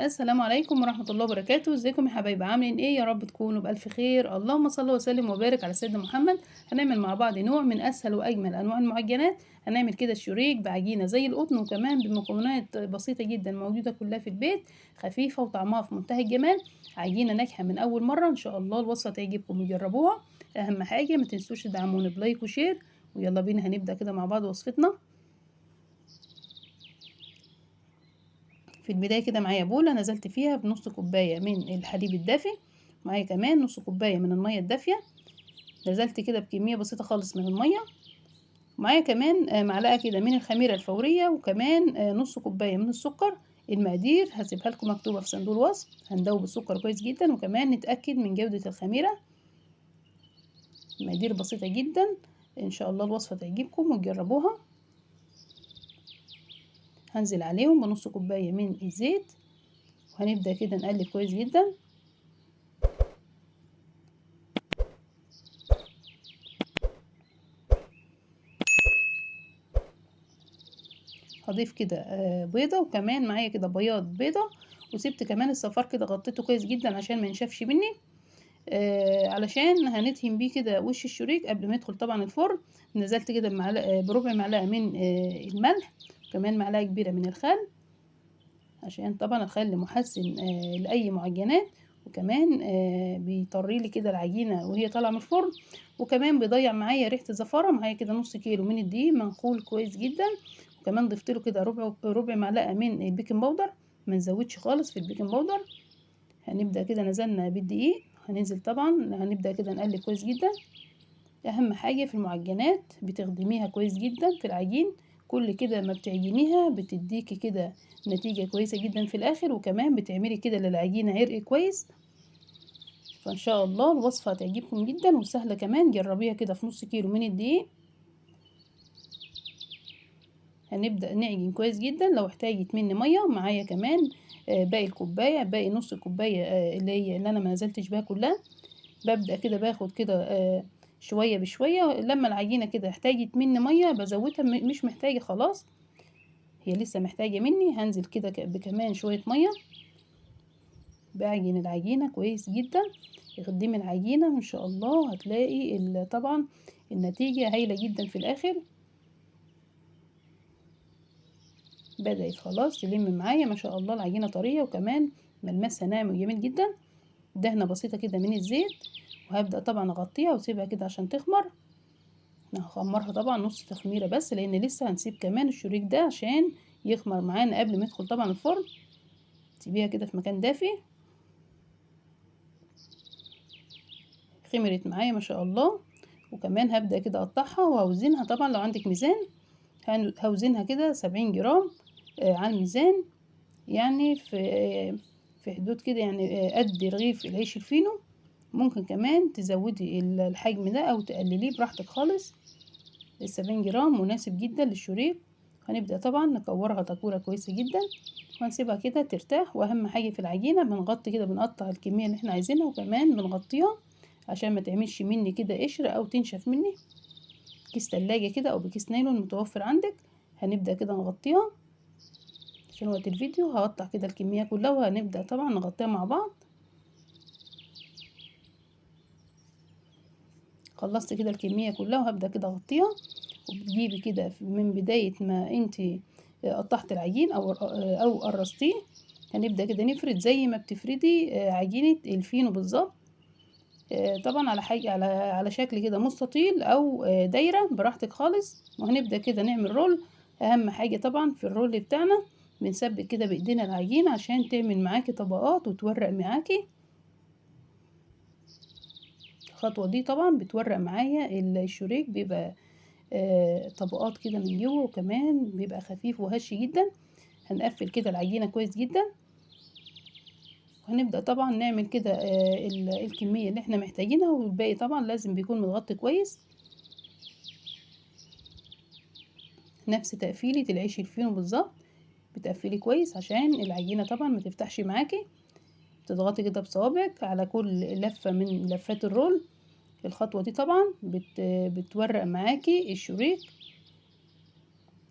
السلام عليكم ورحمة الله وبركاته. ازيكم يا حبايبي؟ عاملين ايه؟ يا رب تكونوا بألف خير. اللهم صل وسلم وبارك على سيدنا محمد. هنعمل مع بعض نوع من أسهل وأجمل أنواع المعجنات. هنعمل كده الشريك بعجينة زي القطن، وكمان بمكونات بسيطة جدا موجودة كلها في البيت، خفيفة وطعمها في منتهى الجمال. عجينة ناجحة من أول مرة إن شاء الله. الوصفة تعجبكم وجربوها. أهم حاجة ما تنسوش تدعموني بلايك وشير. ويلا بينا هنبدأ كده مع بعض وصفتنا. في البداية كده معايا بولة نزلت فيها بنص كوباية من الحليب الدافي، معايا كمان نص كوباية من المية الدافية. نزلت كده بكمية بسيطة خالص من المية. معايا كمان معلقة كده من الخميرة الفورية، وكمان نص كوباية من السكر. المقادير هسيبها لكم مكتوبة في صندوق الوصف. هندوب السكر كويس جدا، وكمان نتأكد من جودة الخميرة. مقادير بسيطة جدا، ان شاء الله الوصفة تعجبكم وتجربوها. هنزل عليهم بنص كوباية من الزيت، وهنبدأ كده نقلب كويس جدا. هضيف كده بيضة، وكمان معايا كده بياض بيضة، وسبت كمان الصفار كده غطيته كويس جدا عشان ما ينشفش مني. علشان هندهن بيه كده وش الشريك قبل ما يدخل طبعا الفرن. نزلت كده بمعلقة بربع معلقة من الملح، وكمان معلقة كبيرة من الخل، عشان طبعا الخل محسن لأي معجنات، وكمان بيطري لي كده العجينة وهي طالعة من الفرن، وكمان بيضيع معايا ريحة الزفارة. معايا كده نص كيلو من الدقيق منخول كويس جدا، وكمان ضفت له كده ربع معلقة من البيكنج باودر. ما نزودش خالص في البيكنج باودر. هنبدأ كده نزلنا بالدقيق، هننزل طبعا هنبدأ كده نقلب كويس جدا. اهم حاجة في المعجنات بتخدميها كويس جدا في العجين. كل كده ما بتعجنيها بتديكي كده نتيجة كويسة جدا في الاخر، وكمان بتعملي كده للعجينة عرق كويس. فان شاء الله الوصفة هتعجبكم جدا وسهلة كمان. جربيها كده في نص كيلو من الدقيق. هنبدأ نعجن كويس جدا. لو احتاجت مني مية معايا كمان باقي الكوباية، باقي نص الكوباية اللي انا ما نزلتش بيها كلها. ببدأ كده باخد كده شوية بشوية. لما العجينة كده احتاجت مني مية بزودها، مش محتاجة خلاص، هي لسه محتاجة مني. هنزل كده بكمان شوية مية. بعجن العجينة كويس جدا. اخدمي العجينة وان شاء الله هتلاقي طبعا النتيجة هايلة جدا في الاخر. بدأت خلاص تلم معايا ما شاء الله. العجينة طرية، وكمان ملمسها ناعم وجميل جدا. دهنة بسيطة كده من الزيت، وهبدأ طبعا اغطيها واسيبها كده عشان تخمر. هخمرها طبعا نص تخميرة بس، لان لسه هنسيب كمان الشريك ده عشان يخمر معانا قبل ما يدخل طبعا الفرن. سيبيها كده في مكان دافي. خمرت معايا ما شاء الله. وكمان هبدأ كده اقطعها وهوزنها. طبعا لو عندك ميزان هوزنها كده 70 جرام على الميزان. يعني في حدود كده، يعني قد رغيف العيش الفينو. ممكن كمان تزودي الحجم ده او تقلليه براحتك خالص. ال70 جرام مناسب جدا للشريط. هنبدأ طبعا نكورها تكورة كويسة جدا، وهنسيبها كده ترتاح. واهم حاجة في العجينة بنغطي كده، بنقطع الكمية اللي احنا عايزينها، وكمان بنغطيها عشان ما تعملش مني كده قشر او تنشف مني. كيس تلاجة كده او بكيس نايلون متوفر عندك. هنبدأ كده نغطيها عشان وقت الفيديو. هقطع كده الكمية كلها، وهنبدأ طبعا نغطيها مع بعض. خلصت كده الكمية كلها، وهبدأ كده اغطيها. وبتجيبي كده من بداية ما انتي قطعت العجين او قرصتيه. هنبدأ كده نفرد زي ما بتفردي عجينة الفينو بالظبط. طبعا على حاجة على شكل كده مستطيل او دايرة براحتك خالص. وهنبدأ كده نعمل رول. اهم حاجة طبعا في الرول بتاعنا بنثبت كده بايدينا العجين عشان تعمل معاكي طبقات وتورق معاكي. الخطوة دي طبعا بتورق معايا الشريك، بيبقى طبقات كده من جوه، وكمان بيبقى خفيف وهش جدا. هنقفل كده العجينة كويس جدا. وهنبدأ طبعا نعمل كده الكمية اللي احنا محتاجينها، والباقي طبعا لازم بيكون متغطي كويس. نفس تقفيلة العيش الفينو بالظبط. بتقفلي كويس عشان العجينة طبعا ما تفتحش معاكي. بتضغطي كده بصوابعك على كل لفة من لفات الرول. الخطوة دي طبعا بتورق معاكي الشريك.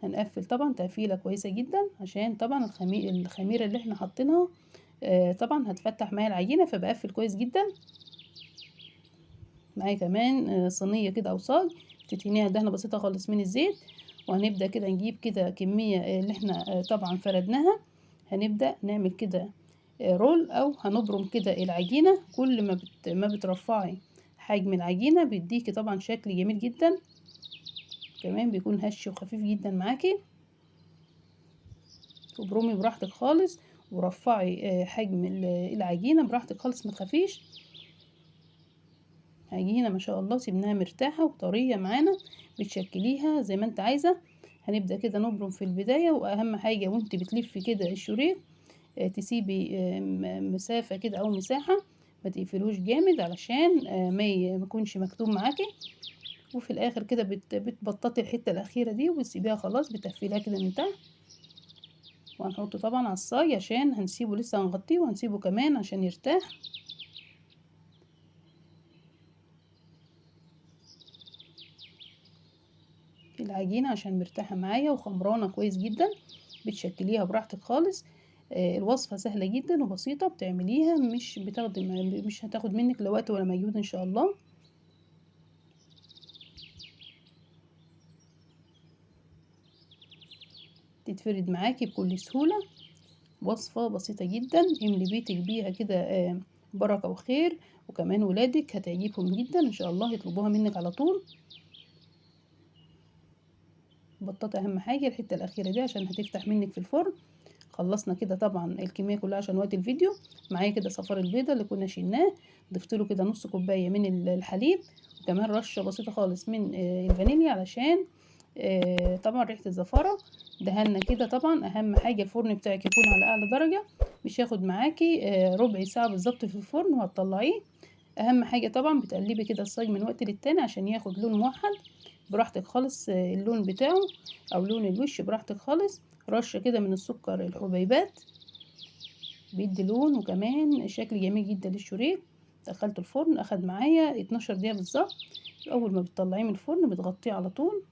هنقفل طبعا تقفيلة كويسة جدا عشان طبعا الخميرة اللي احنا حاطينها طبعا هتفتح معايا العجينة، فبقفل كويس جدا. معايا كمان صينية كده او صاج تدهنيها دهنة بسيطة خالص من الزيت. وهنبدأ كده نجيب كده كمية اللي احنا طبعا فردناها. هنبدأ نعمل كده رول، او هنبرم كده العجينة. كل ما بترفعي حجم العجينة بيديكي طبعا شكل جميل جدا، كمان بيكون هش وخفيف جدا معاكي. وبرومي براحتك خالص، ورفعي حجم العجينة براحتك خالص، ما تخافيش. عجينة ما شاء الله سيبناها مرتاحة وطرية معانا، بتشكليها زي ما انت عايزة. هنبدأ كده نبرم في البداية، واهم حاجة وانت بتلفي كده الشريط تسيبي مسافة كده او مساحة، ما تقفلوش جامد علشان ما يكونش مكتوم معاكي. وفي الاخر كده بتبططي الحتة الاخيرة دي وبتسيبيها خلاص، بتقفليها كده من تحت. وهنحطه طبعا على الصاج عشان هنسيبه لسه، هنغطيه وهنسيبه كمان عشان يرتاح. العجينة عشان مرتاحة معايا وخمرانة كويس جدا، بتشكليها براحتك خالص. الوصفة سهلة جدا وبسيطة، بتعمليها مش هتاخد منك لا وقت ولا مجهود ان شاء الله. تتفرد معاكي بكل سهولة. وصفة بسيطة جدا، املي بيتك بيها كده بركة وخير. وكمان ولادك هتعجبهم جدا ان شاء الله، يطلبوها منك على طول. بطاطا اهم حاجة الحتة الاخيرة دي عشان هتفتح منك في الفرن. خلصنا كده طبعا الكمية كلها عشان وقت الفيديو. معايا كده صفار البيضة اللي كنا شيلناه، ضفت له كده نص كوباية من الحليب، وكمان رشة بسيطة خالص من الفانيليا علشان طبعا ريحة الزفارة. دهنا كده طبعا. اهم حاجة الفرن بتاعك يكون على اعلى درجة، مش ياخد معاكي ربع ساعة بالظبط في الفرن وهتطلعيه. اهم حاجة طبعا بتقلبي كده الصاج من وقت للتاني عشان ياخد لون موحد. براحتك خالص اللون بتاعه او لون الوش براحتك خالص. رشة كده من السكر الحبيبات بيدي لون وكمان شكل جميل جدا للشريط. دخلته الفرن اخد معايا 12 دقيقة بالظبط. اول ما بتطلعيه من الفرن بتغطيه على طول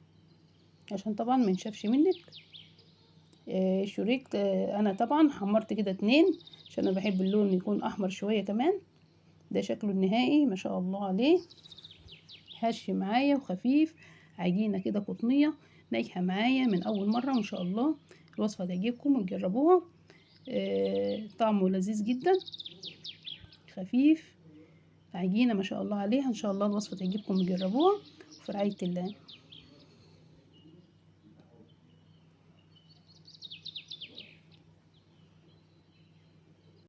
عشان طبعا ما ينشفش منك. الشريط انا طبعا حمرت كده 2 عشان انا بحب اللون يكون احمر شوية كمان. ده شكله النهائي ما شاء الله عليه، هش معايا وخفيف. عجينة كده قطنية ناجحة معايا من اول مرة، وان شاء الله الوصفة تعجبكم وتجربوها. طعمه لذيذ جدا خفيف. عجينة ما شاء الله عليها، ان شاء الله الوصفة تعجبكم وتجربوها. وفي رعاية الله.